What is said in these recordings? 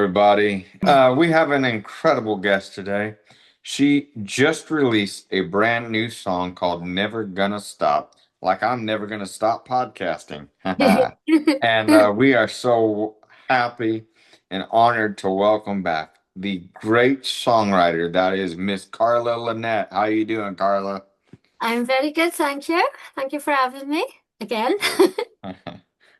everybody. We have an incredible guest today. She just released a brand new song called Never Gonna Stop, like I'm never gonna stop podcasting. And we are so happy and honored to welcome back the great songwriter that is Miss Karla Lynette. How you doing, Karla? I'm very good, thank you. Thank you for having me again.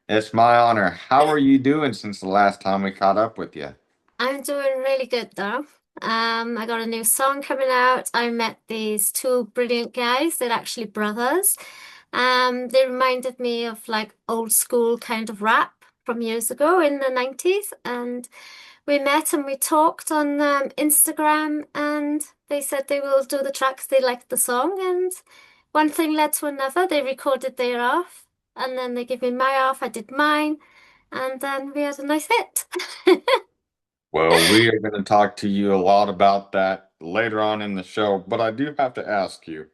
It's my honor. How are you doing since the last time we caught up with you? I'm doing really good though. I got a new song coming out. I met these two brilliant guys. They're actually brothers. They reminded me of like old school kind of rap from years ago in the 90s. And we met and we talked on Instagram and they said they will do the tracks. They liked the song and one thing led to another. They recorded their half and then they gave me my half. I did mine and then we had a nice hit. Well, we are going to talk to you a lot about that later on in the show, but I do have to ask you,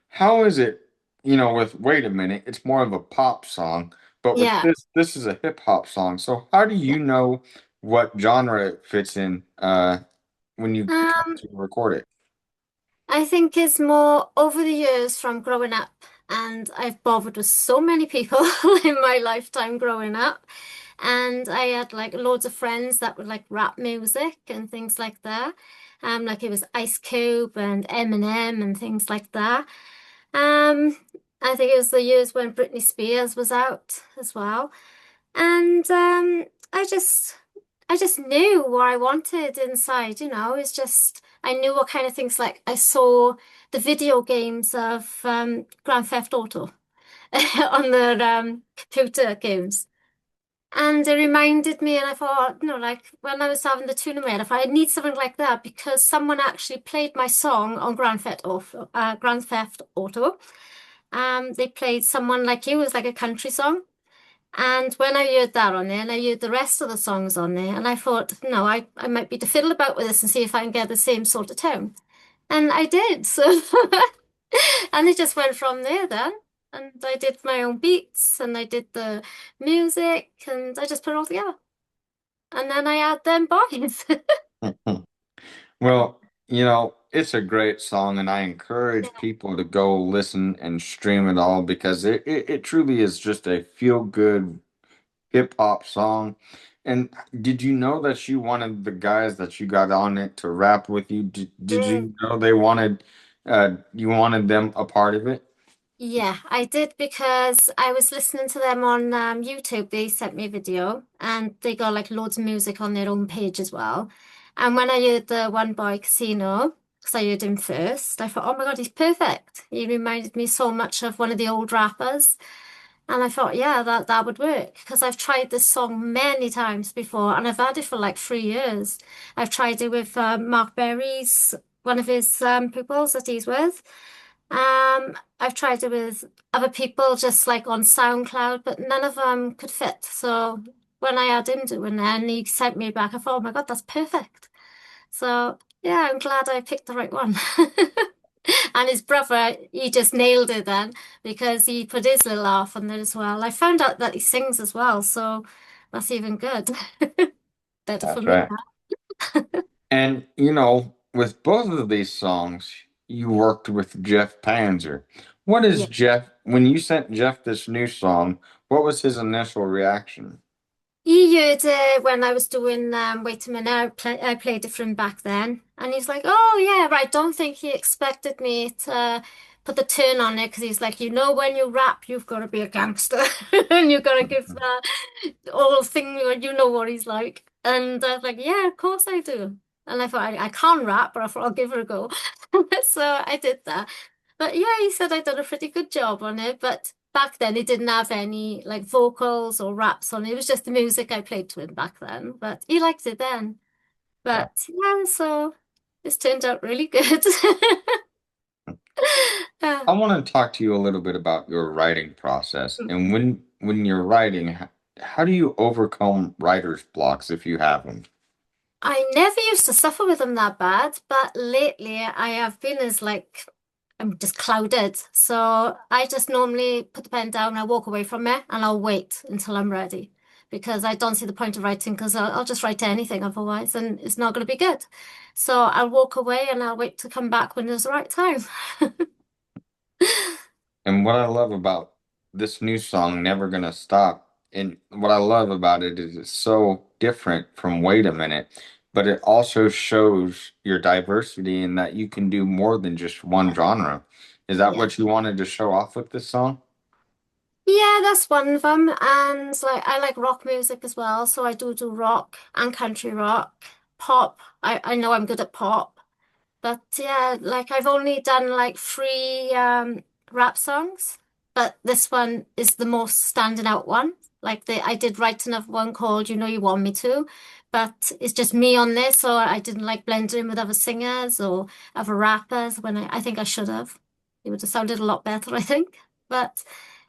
how is it, wait a minute, it's more of a pop song, but with Yeah. this is a hip hop song. So how do Yeah. you know what genre it fits in when you come Um, to record it? I think it's more over the years from growing up, and I've bothered with so many people in my lifetime growing up. And I had like loads of friends that would like rap music and things like that. Like it was Ice Cube and Eminem and things like that. Um, I think it was the years when Britney Spears was out as well. And I just knew what I wanted inside, it's just I knew what kind of things like I saw the video games of Grand Theft Auto on the computer games. And it reminded me, and I thought, like when I was having the tournament, if I need something like that, because someone actually played my song on Grand Theft Auto. They played Someone Like You, it was like a country song. And when I heard that on there, and I heard the rest of the songs on there, and I thought, no, I might be to fiddle about with this and see if I can get the same sort of tone. And I did. So, and it just went from there then. And I did my own beats and I did the music and I just put it all together. And then I had them boys. Well, it's a great song, and I encourage people to go listen and stream it all because it truly is just a feel-good hip hop song. And did you know that you wanted the guys that you got on it to rap with you? Did Mm. you know you wanted them a part of it? Yeah, I did because I was listening to them on YouTube. They sent me a video and they got like loads of music on their own page as well. And when I heard the One Boy Casino, because I heard him first, I thought, oh my God, he's perfect. He reminded me so much of one of the old rappers. And I thought, yeah, that would work because I've tried this song many times before and I've had it for like 3 years. I've tried it with Mark Berry's, one of his pupils that he's with. I've tried it with other people just like on SoundCloud, but none of them could fit. So when I had him doing it and he sent me back, I thought, oh my God, that's perfect. So yeah, I'm glad I picked the right one. And his brother, he just nailed it then because he put his little laugh on there as well. I found out that he sings as well, so that's even good. Better for That's me. right. And with both of these songs, you worked with Jeff Panzer. What is Yeah. when you sent Jeff this new song, what was his initial reaction? He heard it when I was doing Wait a Minute, I played it from back then. And he's like, oh yeah, right. Don't think he expected me to put the turn on it because he's like, when you rap, you've got to be a gangster and you've got to give the whole thing, you know what he's like. And I was like, yeah, of course I do. And I thought, I can't rap, but I thought I'll give it a go. So I did that. But yeah, he said I'd done a pretty good job on it. But back then, it didn't have any like vocals or raps on it. It was just the music I played to him back then. But he liked it then. Yeah. But yeah, so this turned out really good. Yeah. I want to talk to you a little bit about your writing process. And when you're writing, how do you overcome writer's blocks if you have them? I never used to suffer with them that bad, but lately I have been as like I'm just clouded. So I just normally put the pen down, I walk away from it, and I'll wait until I'm ready. because I don't see the point of writing because I'll just write anything otherwise and it's not going to be good. So I'll walk away and I'll wait to come back when it's the right time. And what I love about this new song, Never Gonna Stop, and what I love about it is it's so different from Wait a Minute, but it also shows your diversity in that you can do more than just one genre. Is that Yeah. what you wanted to show off with this song? Yeah, that's one of them. And like I like rock music as well, so I do rock and country rock, pop. I know I'm good at pop. But yeah, like I've only done like three rap songs, but this one is the most standing out one. Like I did write another one called You Know You Want Me To, but it's just me on this, so I didn't like blend in with other singers or other rappers when I think I should have. It would have sounded a lot better, I think. But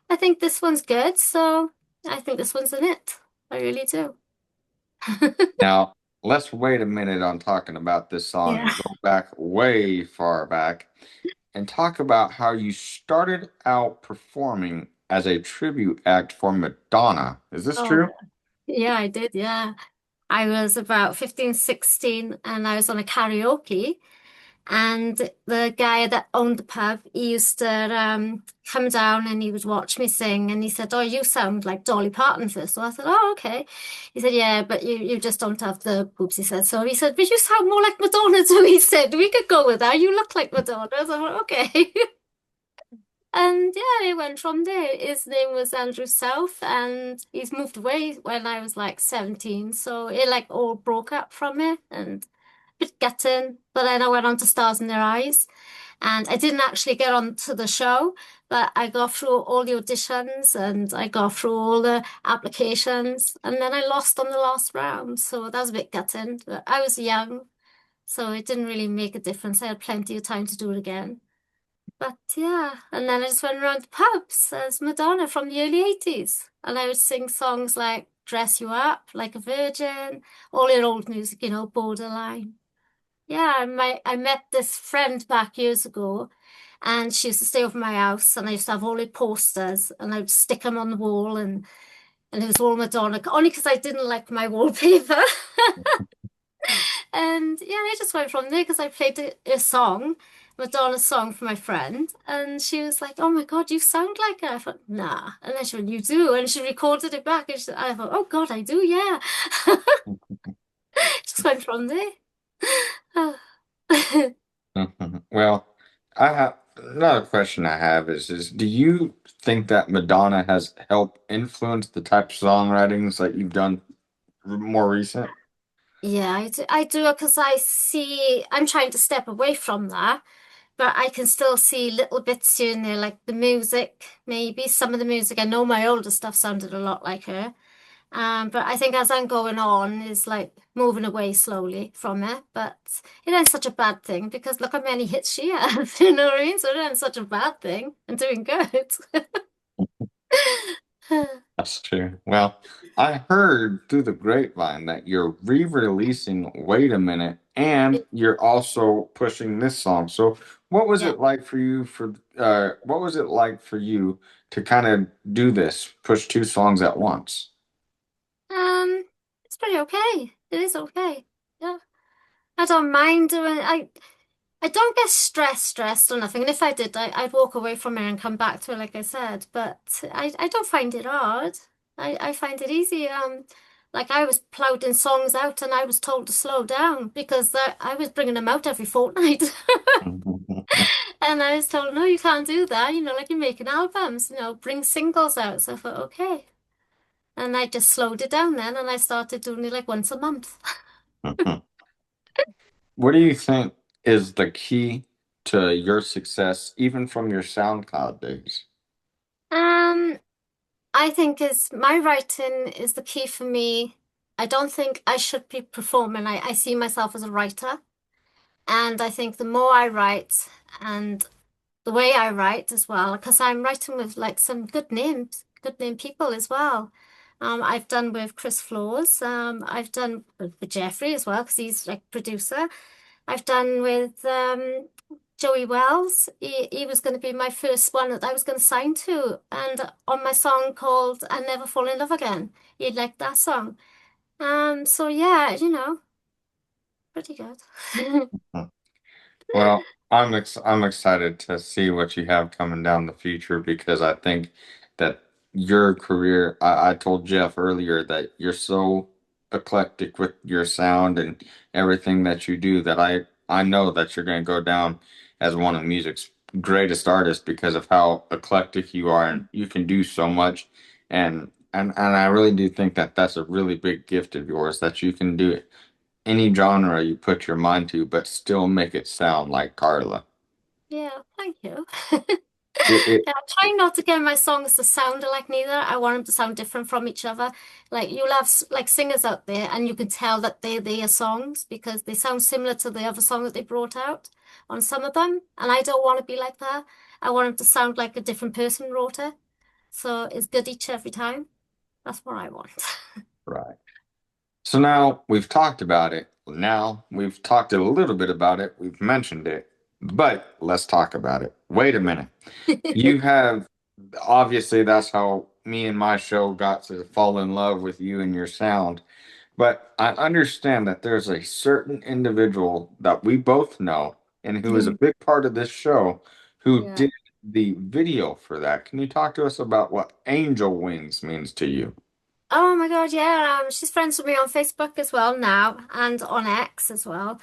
I think this one's good, so I think this one's in it. I really do. Now, let's wait a minute on talking about this song Yeah. and go back way far back and talk about how you started out performing as a tribute act for Madonna. Is this Oh, true? yeah, I did. Yeah. I was about 15, 16, and I was on a karaoke. And the guy that owned the pub, he used to come down and he would watch me sing. And he said, "Oh, you sound like Dolly Parton first." So I said, "Oh, okay." He said, "Yeah, but you just don't have the boobs." He said, so he said, "But you sound more like Madonna too." He said, "We could go with that. You look like Madonna." So I went, "Okay." And yeah, it went from there. His name was Andrew South, and he's moved away when I was like 17. So it like all broke up from it and a bit gutting. But then I went on to Stars in Their Eyes, and I didn't actually get on to the show, but I got through all the auditions and I got through all the applications, and then I lost on the last round. So that was a bit gutting. But I was young, so it didn't really make a difference. I had plenty of time to do it again. But yeah, and then I just went around the pubs as Madonna from the early 80s. And I would sing songs like Dress You Up, Like a Virgin, all your old music, Borderline. Yeah, I met this friend back years ago, and she used to stay over my house, and I used to have all her posters, and I would stick them on the wall, and it was all Madonna, only because I didn't like my wallpaper. And yeah, I just went from there because I played a song, Madonna's song for my friend. And she was like, "Oh my God, you sound like her." I thought, "Nah." And then she went, "You do." And she recorded it back. And I thought, "Oh God, I do, yeah." Just went from there. Mhm. Well, I have another question I have is do you think that Madonna has helped influence the type of songwritings that you've done more recent? Yeah, I do because I'm trying to step away from that, but I can still see little bits here and there, like the music, maybe some of the music. I know my older stuff sounded a lot like her. But I think as I'm going on, is like moving away slowly from it. But it ain't such a bad thing because look how many hits she has, you know what I mean? So it ain't such a bad thing and doing good. That's true. Well, I heard through the grapevine that you're re-releasing Wait a Minute and you're also pushing this song. So what was Yeah. it like for you what was it like for you to kind of do this, push two songs at once? It's pretty okay. It is okay. Yeah. I don't mind doing I don't get stressed or nothing. And if I did, I'd walk away from it and come back to it, like I said. But I don't find it hard. I find it easy. Like I was plowing songs out and I was told to slow down because I was bringing them out every fortnight. And I was told, no, you can't do that. Like you're making albums, bring singles out. So I thought, okay. And I just slowed it down then and I started doing it like once a month. What do you think is the key to your success, even from your SoundCloud days? Um, I think is my writing is the key for me. I don't think I should be performing. I see myself as a writer. And I think the more I write and the way I write as well, because I'm writing with like some good names, good name people as well. I've done with Chris Floors. I've done with Jeffrey as well, because he's like producer. I've done with Joey Wells. He was going to be my first one that I was going to sign to, and on my song called "I Never Fall in Love Again," he liked that song. So yeah, pretty good. Well, I'm excited to see what you have coming down the future because I think that your career, I told Jeff earlier that you're so eclectic with your sound and everything that you do that I know that you're going to go down as one of music's greatest artists because of how eclectic you are and you can do so much and I really do think that that's a really big gift of yours that you can do any genre you put your mind to, but still make it sound like Karla. Yeah, thank you. It Yeah, I try not to get my songs to sound alike neither. I want them to sound different from each other. Like you'll have like singers out there and you can tell that they're their songs because they sound similar to the other song that they brought out on some of them. And I don't want to be like that. I want them to sound like a different person wrote it. So it's good each every time. That's what I want. right. So now we've talked about it. Now we've talked a little bit about it. We've mentioned it, but let's talk about it. Wait a minute. You have obviously that's how me and my show got to fall in love with you and your sound. But I understand that there's a certain individual that we both know and who is a big part of this show who Yeah. did the video for that. Can you talk to us about what angel wings means to you? Oh my God, yeah. She's friends with me on Facebook as well now and on X as well.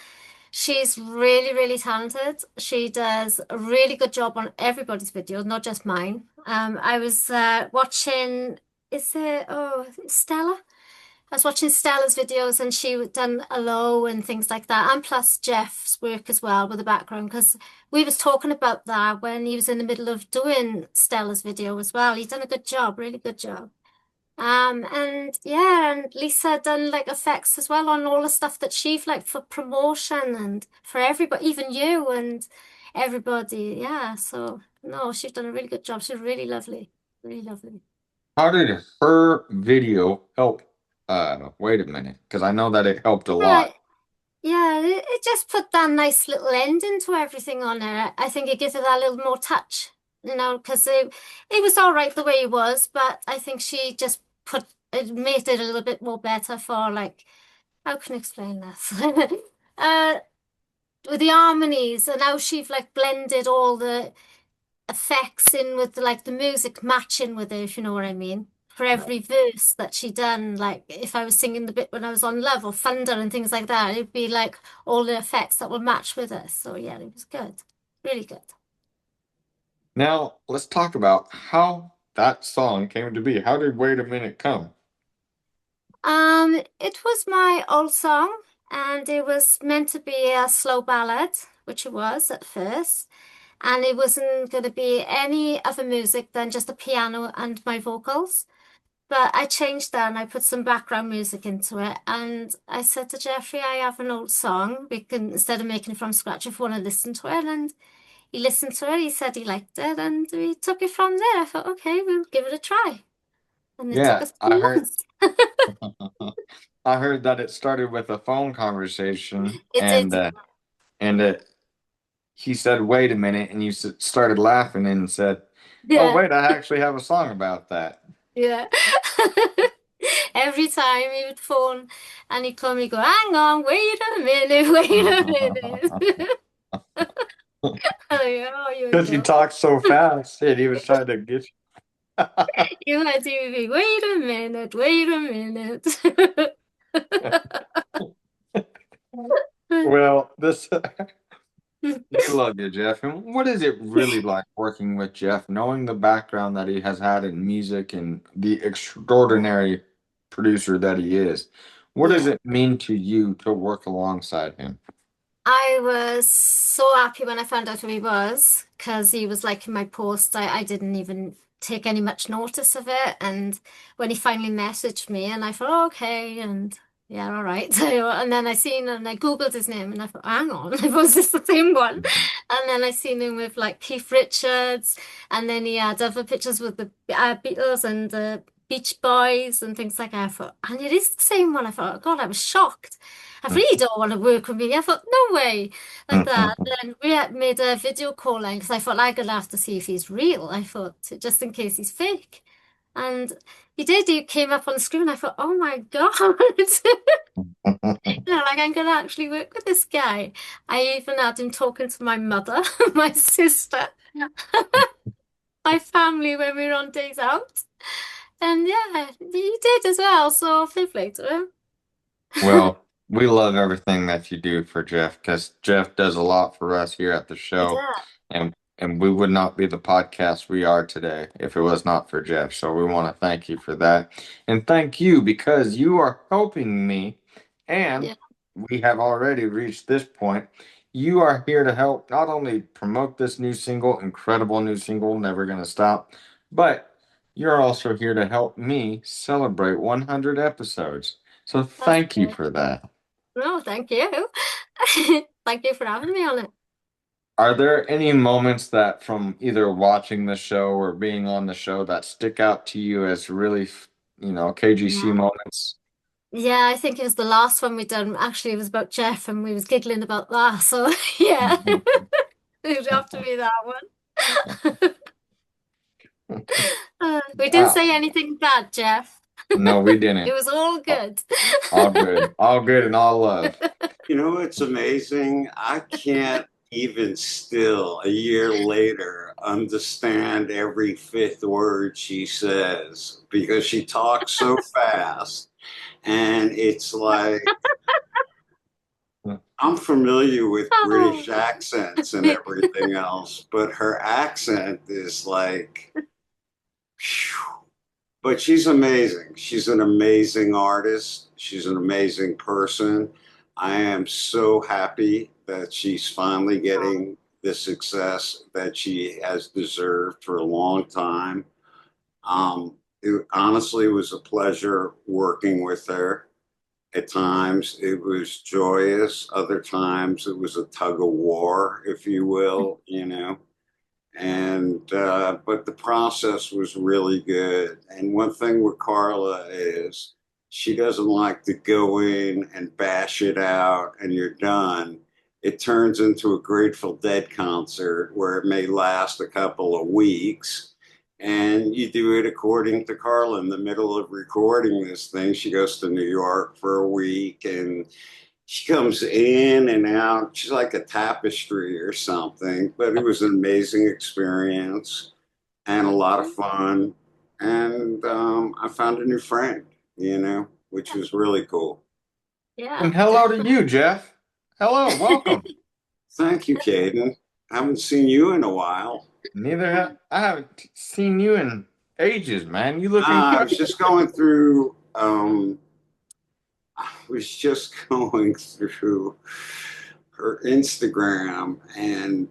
She's really, really talented. She does a really good job on everybody's videos, not just mine. I was watching, Stella? I was watching Stella's videos and she had done a low and things like that, and plus Jeff's work as well with the background because we was talking about that when he was in the middle of doing Stella's video as well. He's done a good job, really good job. And yeah, and Lisa done like effects as well on all the stuff that she've like for promotion and for everybody, even you and everybody. Yeah, so no, she's done a really good job. She's really lovely, really lovely. How did her video help? Wait a minute, because I know that it helped a lot. Right. Yeah, it just put that nice little ending to everything on it. I think it gives it that little more touch, because it was all right the way it was, but I think she just put it made it a little bit more better for like how can I explain this? uh with the harmonies and how she've like blended all the effects in with like the music matching with it, if you know what I mean. For every verse that she done, like if I was singing the bit when I was on Love or Thunder and things like that, it'd be like all the effects that would match with it. So yeah, it was good. Really good. Now, let's talk about how that song came to be. How did Wait a Minute come? It was my old song and it was meant to be a slow ballad, which it was at first. And it wasn't going to be any other music than just a piano and my vocals. But I changed that and I put some background music into it. And I said to Jeffrey, I have an old song. We can, instead of making it from scratch, if you want to listen to it. And he listened to it. He said he liked it. And we took it from there. I thought, okay, we'll give it a try. And it took Yeah, us 2 months. I heard that it started with a phone conversation It did. and he said, "Wait a minute," and you started laughing and said, "Oh, Yeah. wait, I actually have a song about that." Yeah. Every time he would phone and he'd call me, go, hang on, wait a minute, wait a minute. Oh, you're Because you joking. talked so fast, and he was trying to get You had to be, wait a minute, wait a minute. you. Well, this we love you, Jeff. And what is it really like working with Jeff, knowing the background that he has had in music and the extraordinary producer that he is? What does Yeah. it mean to you to work alongside him? I was so happy when I found out who he was because he was liking my posts. I didn't even take any much notice of it. And when he finally messaged me, and I thought, oh, okay, and yeah, all right. And then I seen and I Googled his name and I thought, hang on, was this the same one? And then I seen him with like Keith Richards, and then he had other pictures with the Beatles and the Beach Boys and things like that. I thought, and it is the same one. I thought, oh God, I was shocked. I really don't want to work with me. I thought, no way, like that. Then we had made a video call in because I thought I'm gonna have to see if he's real. I thought just in case he's fake, and he did. He came up on the screen. I thought, oh my God. Like I'm gonna actually work with this guy. I even had him talking to my mother, my sister, my family when we were on days out. And yeah, he did as well, so fair play to him. Well, we love everything that you do for Jeff because Jeff does a lot for us here at the He did. show, and we would not be the podcast we are today if it was not for Jeff. So we want to thank you for that, and thank you because you are helping me, and Yeah, we have already reached this point. You are here to help not only promote this new single, incredible new single, Never Gonna Stop, but you're also here to help me celebrate 100 episodes. So that's thank you great. for that. No, thank you. Thank you for having me on it. Are there any moments that from either watching the show or being on the show that stick out to you as really, KGC Yeah. moments? Yeah, I think it was the last one we done. Actually, it was about Jeff and we was giggling about that. So yeah, it would have to be that one. We didn't Ah, say anything bad, Jeff. no, we It didn't. was all All good. all good. All good and all love. You know, it's amazing. I can't even still, a year later, understand every fifth word she says because she talks so fast. And it's like, I'm familiar with Oh. British accents and everything else, but her accent is like, phew. But she's amazing. She's an amazing artist. She's an amazing person. I am so happy that she's finally getting the success that she has deserved for a long time. It honestly was a pleasure working with her. At times it was joyous, other times it was a tug of war, if you will, you know. And but the process was really good. And one thing with Karla is she doesn't like to go in and bash it out and you're done. It turns into a Grateful Dead concert where it may last a couple of weeks. And you do it according to Karla. In the middle of recording this thing, she goes to New York for a week and she comes in and out. She's like a tapestry or something, but it was an amazing experience and a lot of fun. And I found a new friend, you know, which was really cool. Yeah, And hello to you, definitely. Jeff. Hello, welcome. Thank you, Caden. Haven't seen you in a while. I haven't seen you in ages, man. You look I was incredible. just going through I was just going through her Instagram and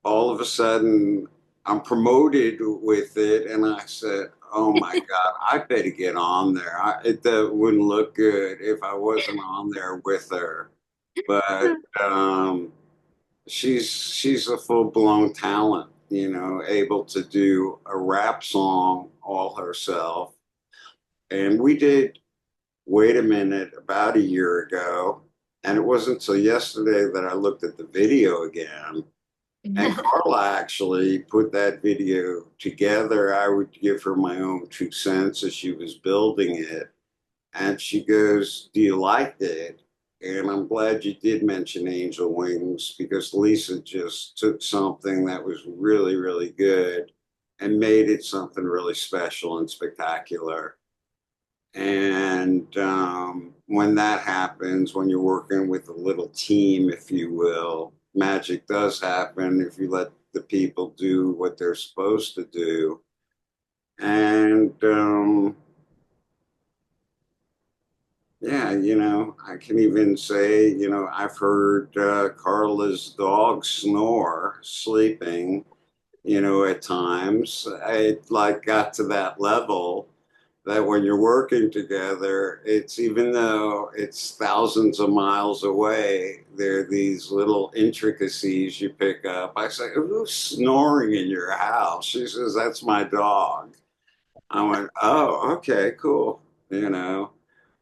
all of a sudden I'm promoted with it, and I said, "Oh my God, I better get on there. It wouldn't look good if I wasn't on there with her." But she's a full blown talent, you know, able to do a rap song all herself. And we did Wait a Minute about a year ago, and it wasn't until yesterday that I looked at the video again. And Karla actually put that video together. I would give her my own 2 cents as she was building it. And she goes, "Do you like it?" And I'm glad you did mention Angel Wings because Lisa just took something that was really, really good and made it something really special and spectacular. And when that happens, when you're working with a little team, if you will, magic does happen if you let the people do what they're supposed to do. And yeah, you know, I can even say, you know, I've heard Carla's dog snore sleeping, you know, at times. I like got to that level that when you're working together, it's even though it's thousands of miles away, there are these little intricacies you pick up. I say, "Who's snoring in your house?" She says, "That's my dog." I went, oh, okay, cool. You know,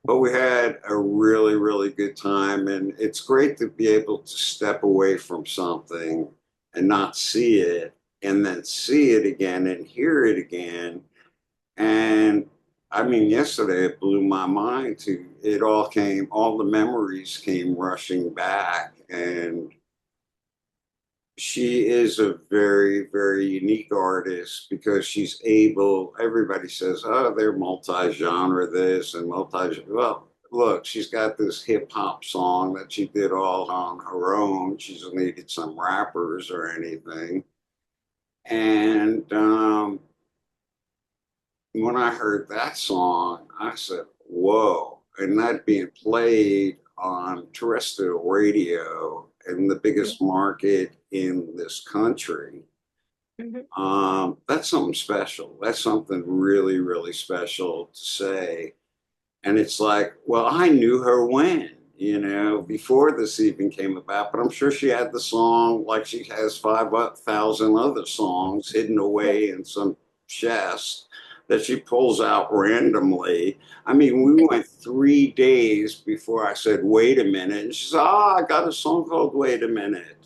but we had a really, really good time. And it's great to be able to step away from something and not see it and then see it again and hear it again. And I mean, yesterday it blew my mind to all the memories came rushing back. And she is a very, very unique artist because she's able, everybody says, oh, they're multi-genre this and well, look, she's got this hip hop song that she did all on her own. She's needed some rappers or anything. And when I heard that song, I said, whoa. And that being played on terrestrial radio in the biggest market in this country, Mhm. that's something special. That's something really, really special to say. And it's like, well, I knew her before this even came about, but I'm sure she had the song like she has 5,000 other songs hidden Yeah. away in some chest that she pulls out randomly. I mean, we went 3 days before I said, wait a minute. And she said, oh, I got a song called Wait a Minute.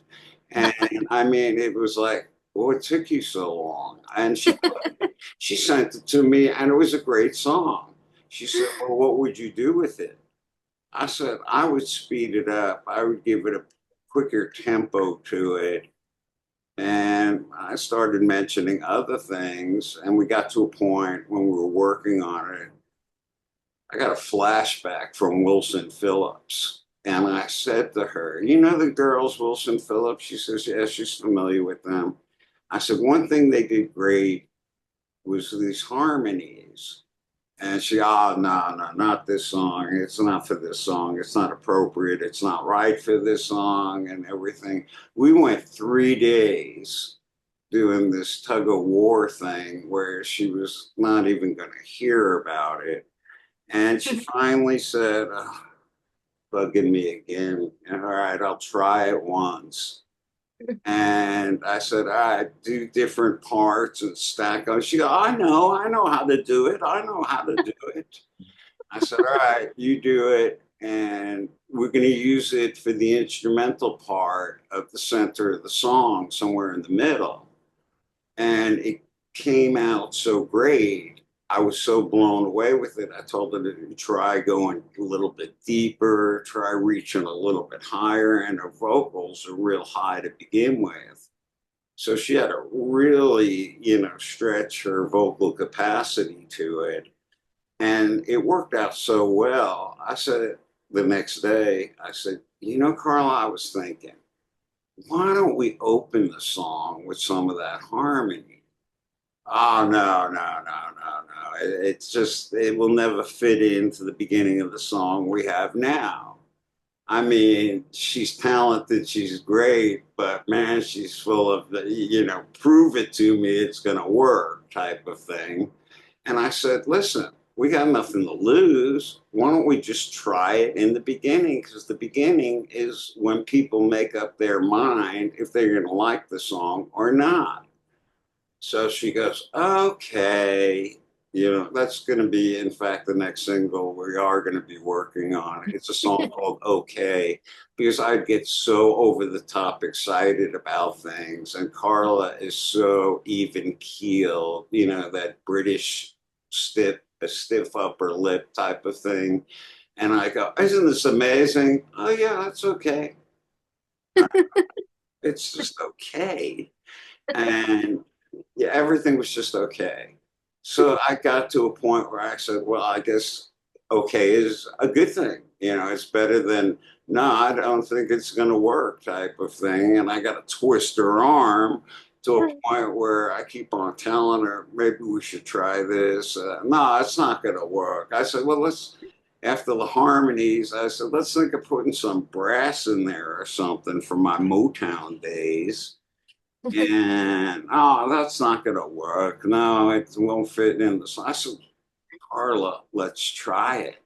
And I mean, it was like, what took you so long? And she sent it to me, and it was a great song. She said, well, what would you do with it? I said, I would speed it up. I would give it a quicker tempo to it. And I started mentioning other things. And we got to a point when we were working on it. I got a flashback from Wilson Phillips. And I said to her, you know the girls, Wilson Phillips? She says, yes, she's familiar with them. I said, one thing they did great was these harmonies. And she, oh, no, no, not this song. It's not for this song. It's not appropriate. It's not right for this song and everything. We went 3 days doing this tug of war thing where she was not even going to hear about it. And she finally said, oh, bugging me again. All right, I'll try it once. And I said, all right, do different parts and stack them. She go, I know how to do it. I know how to do it. I said, all right, you do it. And we're going to use it for the instrumental part of the center of the song, somewhere in the middle. And it came out so great. I was so blown away with it. I told her to try going a little bit deeper, try reaching a little bit higher. And her vocals are real high to begin with. So she had to really, stretch her vocal capacity to it. And it worked out so well. I said the next day, I said, Karla, I was thinking, why don't we open the song with some of that harmony? Oh, no, no, no, no, no. It's just, it will never fit into the beginning of the song we have now. I mean, she's talented, she's great, but man, she's full of prove it to me, it's going to work type of thing. And I said, listen, we got nothing to lose. Why don't we just try it in the beginning? Because the beginning is when people make up their mind if they're going to like the song or not. So she goes, okay. That's going to be, in fact, the next single we are going to be working on. It's a song called Okay, because I get so over the top excited about things. And Karla is so even keeled, that British a stiff upper lip type of thing. And I go, isn't this amazing? Oh, yeah, that's okay. It's just okay. And yeah, everything was just okay. So I got to a point where I said, well, I guess okay is a good thing. It's better than no, I don't think it's going to work type of thing. And I got to twist her arm to a point where I keep on telling her, maybe we should try this. No, it's not going to work. I said, well, after the harmonies, I said, let's think of putting some brass in there or something from my Motown days. And oh, that's not going to work. No, it won't fit in the song. I said, Karla, let's try it.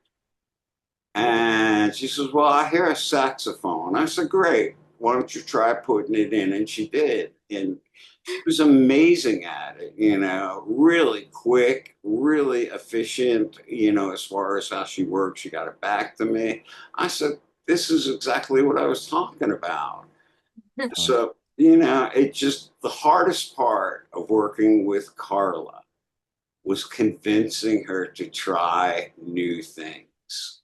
And she says, well, I hear a saxophone. I said, great. Why don't you try putting it in? And she did. And she was amazing at it, really quick, really efficient, as far as how she worked. She got it back to me. I said, this is exactly what I was talking about. So, it just, the hardest part of working with Karla was convincing her to try new things.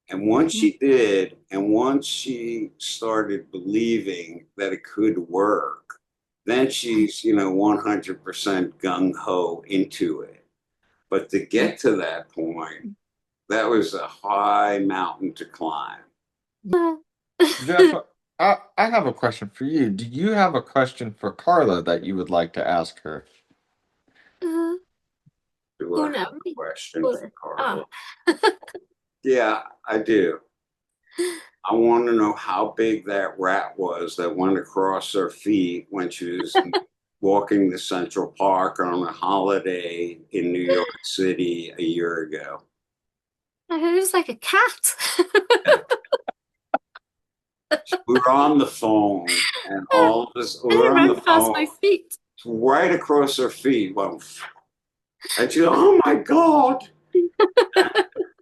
And once she did, and once she started believing that it could work, then she's, 100% gung ho into it. But to get to that point, that was a high mountain to climb. Jeff, I have a question for you. Do you have a question for Karla that you would like to ask her? Do I Oh have no. a question for Oh, Karla? oh. Yeah, I do. I want to know how big that rat was that went across her feet when she was walking to Central Park on a holiday in New York City a year ago. I heard it was like a cat. We were on the phone, and all of us, we were It on the ran past phone my feet. right across her feet. Well, and she, oh my God.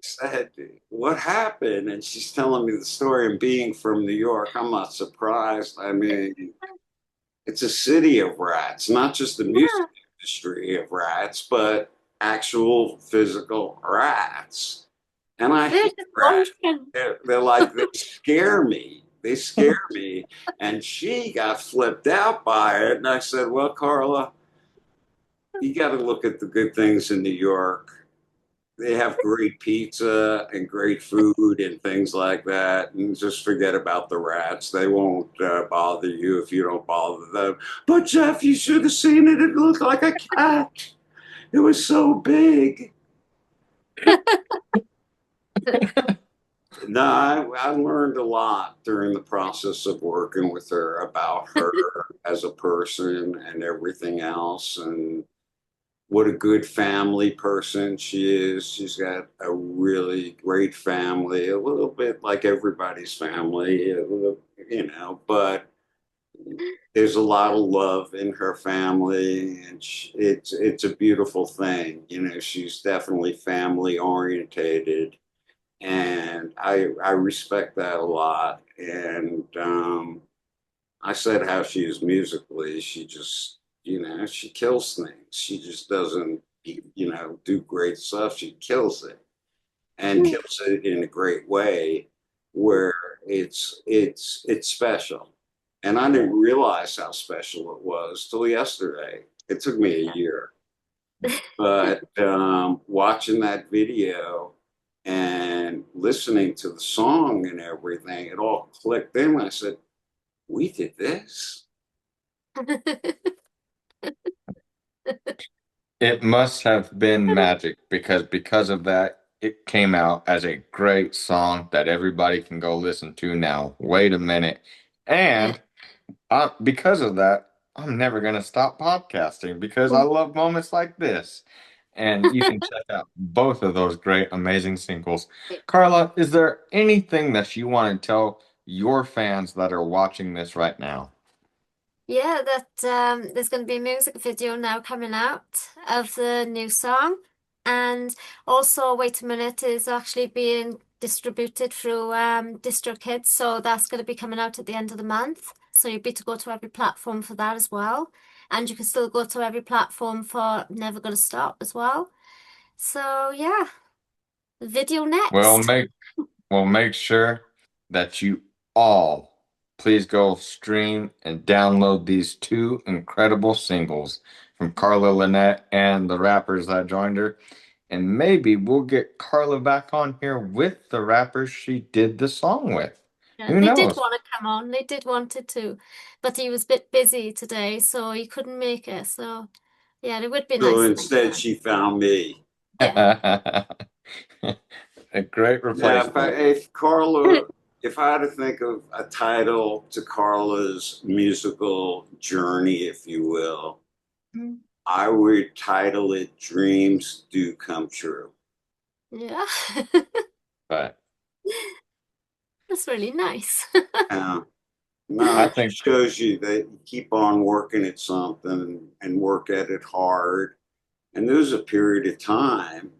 Said, what happened? And she's telling me the story. And being from New York, I'm not surprised. I mean, it's a city of rats, not just the music Yeah, industry of rats, but actual physical rats. And I they're hate just rats. wandering. They're like, they scare me. They scare me. And she got flipped out by it. And I said, well, Karla, you got to look at the good things in New York. They have great pizza and great food and things like that. And just forget about the rats. They won't bother you if you don't bother them. But Jeff, you should have seen it. It looked like a cat. It was so big. No, I learned a lot during the process of working with her about her as a person and everything else. And what a good family person she is. She's got a really great family, a little bit like everybody's family, but there's a lot of love in her family, and it's a beautiful thing. She's definitely family orientated, and I respect that a lot. And I said how she is musically. She just, she kills things. She just doesn't, do great stuff. She kills it and kills it in a great way where it's special. And I didn't realize how special it was till yesterday. It took me a year. But watching that video and listening to the song and everything, it all clicked in. I said, we did this. It must have been magic because of that, it came out as a great song that everybody can go listen to now. Wait a minute. Yeah. And because of that, I'm never gonna stop podcasting because I love moments like this. And you can check out both of those great, amazing singles. Karla, is there anything that you want to tell your fans that are watching this right now? Yeah, that there's going to be a music video now coming out of the new song. And also, Wait a Minute is actually being distributed through DistroKids. So that's going to be coming out at the end of the month. So you'll be to go to every platform for that as well. And you can still go to every platform for Never Gonna Stop as well. So yeah, video Well, next. make sure that you all please go stream and download these two incredible singles from Karla Lynette and the rappers that joined her. And maybe we'll get Karla back on here with the rappers she did the song with. Yeah, Who they did knows? want to come on. They did want it to, but he was a bit busy today, so he couldn't make it. So yeah, it would be So nice next instead, time. she found me. Yeah. A great Yeah, replacement. if I had to think of a title to Karla's musical journey, if you will, I would title it Dreams Do Come True. Yeah. But That's really nice. Uh, No, I it think, just shows you that you keep on working at something and work at it hard. And there was a period of time,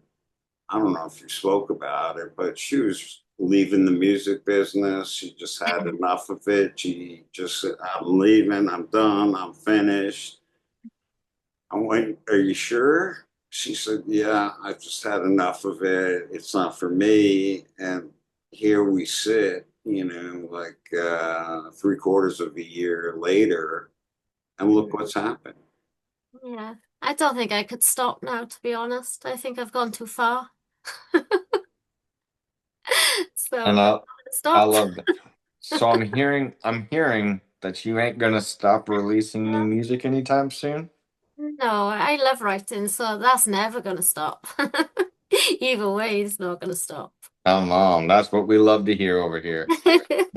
I don't know if you spoke about it, but she was leaving the music business. She just had enough of it. She just said, I'm leaving, I'm done, I'm finished. I went, Are you sure? She said, Yeah, I just had enough of it. It's not for me. And here we sit, like 3/4 of a year later, and look what's happened. Yeah. I don't think I could stop now, to be honest. I think I've gone too far. and So I, I I stopped. love that. So I'm hearing that you ain't gonna stop releasing new Yeah. music anytime soon. No, I love writing, so that's never gonna stop. Either way, it's not gonna stop. Come on, that's what we love to hear over here.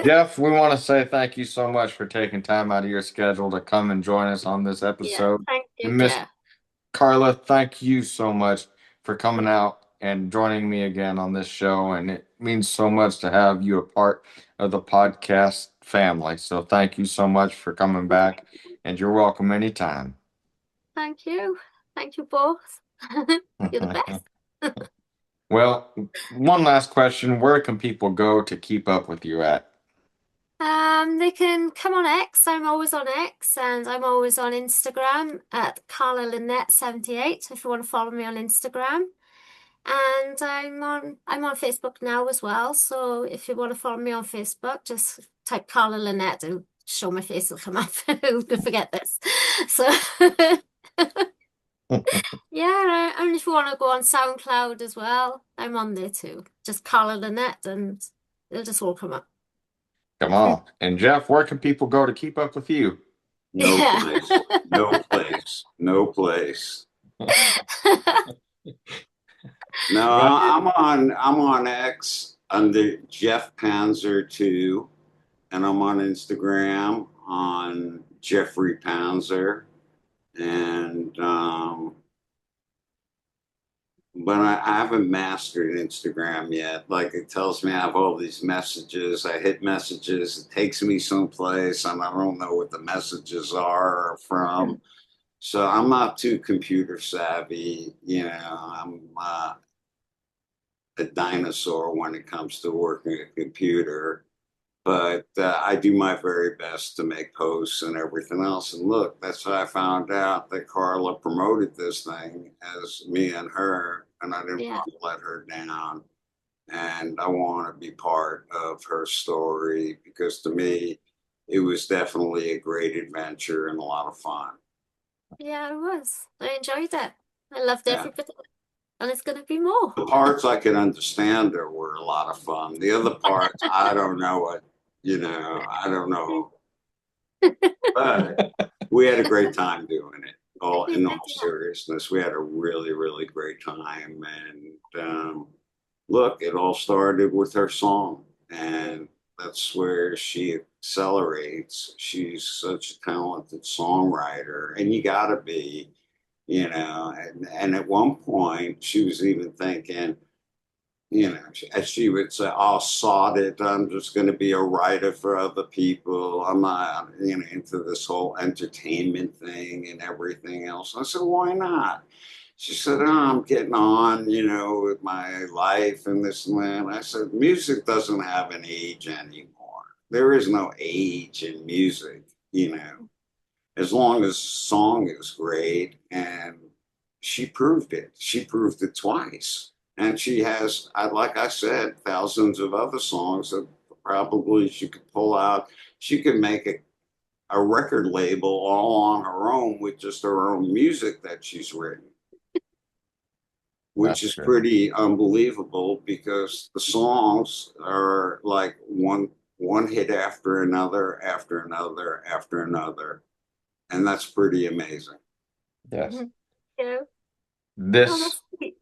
Jeff, we want to say thank you so much for taking time out of your schedule to come and join us on this Yeah, episode. thank you, And Miss Jeff. Karla, thank you so much for coming out and joining me again on this show. And it means so much to have you a part of the podcast family. So thank you so much for coming back, and you're welcome anytime. Thank you. Thank you both. You're the best. Well, one last question. Where can people go to keep up with you at? They can come on X. I'm always on X, and I'm always on Instagram at Karla Lynette 78 if you want to follow me on Instagram. And I'm on Facebook now as well. So if you want to follow me on Facebook, just type Karla Lynette and show my face will come up. Who could forget this? So yeah, and if you want to go on SoundCloud as well, I'm on there too. Just Karla Lynette and it'll just all come up. Come on. And Jeff, where can people go to keep up with you? No Yeah. place, no place, no place. No, Well, I'm on X under Jeff Panzer 2, and I'm on Instagram on Jeffrey Panzer, and but I haven't mastered Instagram yet. Like it tells me I have all these messages. I hit messages, it takes me someplace, and I don't know what the messages are from. So I'm not too computer savvy. I'm a dinosaur when it comes to working a computer. But I do my very best to make posts and everything else. And look, that's how I found out that Karla promoted this thing as me and her, and I didn't Yeah. want to let her down. And I want to be part of her story because to me, it was definitely a great adventure and a lot of fun. Yeah, it was. I enjoyed it. I loved Yeah. every bit of it. And it's gonna be more. The parts I could understand there were a lot of fun. The other parts, I don't know I don't know. But we had a great time doing it. All You in did, all seriousness, we had a really, really great time. And look, it all started with her song, and that's where she accelerates. She's such a talented songwriter, and you got to be, And at one point, she was even thinking, as she would say, "I'll sod it. I'm just going to be a writer for other people. I'm not, into this whole entertainment thing and everything else." I said, "Why not?" She said, "Oh, I'm getting on, with my life and this and that." I said, "Music doesn't have an age anymore. There is no age in music, as long as the song is great." And she proved it. She proved it twice. And she has, like I said, thousands of other songs that probably she could pull out. She could make a record label all on her own with just her own music that she's written, which that's is true. pretty unbelievable because the songs are like one hit after another, after another, after another. And that's pretty amazing. Yes. Yeah. Oh, This that's sweet.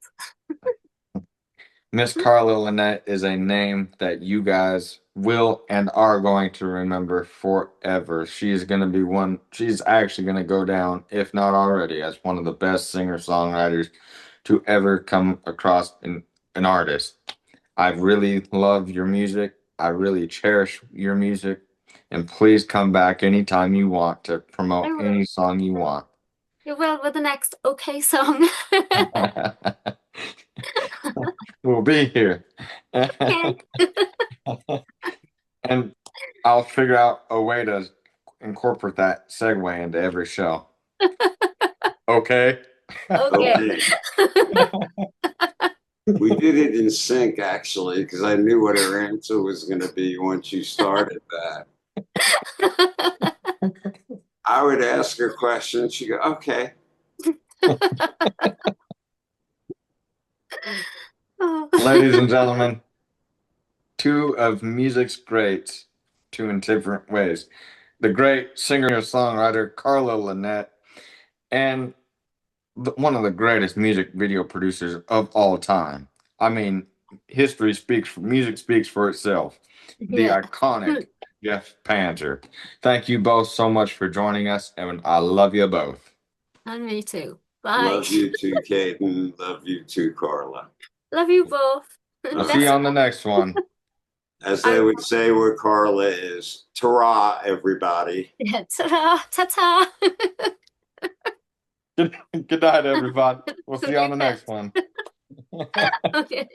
Miss Karla Lynette is a name that you guys will and are going to remember forever. She's going to be she's actually going to go down, if not already, as one of the best singer-songwriters to ever come across an artist. I really love your music. I really cherish your music. And please come back anytime you want to I promote will. any song you want. You will with the next okay song. We'll be here. Okay. And I'll figure out a way to incorporate that segue into every show. Okay? Okay. Okay. We did it in sync actually, because I knew what her answer was going to be once you started that. I would ask her questions. She'd go, okay. Ladies and gentlemen, two of music's greats, two in different ways. The great singer-songwriter Karla Lynette and one of the greatest music video producers of all time. I mean, music speaks for itself. The Yeah. iconic Jeff Panzer. Thank you both so much for joining us, and I love you both. And me too. Bye. Love you too, Kaden. Love you too, Karla. Love you both. We'll see you Let's on the next one. As I they would say where Karla is, ta-ra, everybody. yeah, ta-ta, ta-ta. Good night, everybody. We'll see you on the next one. Okay.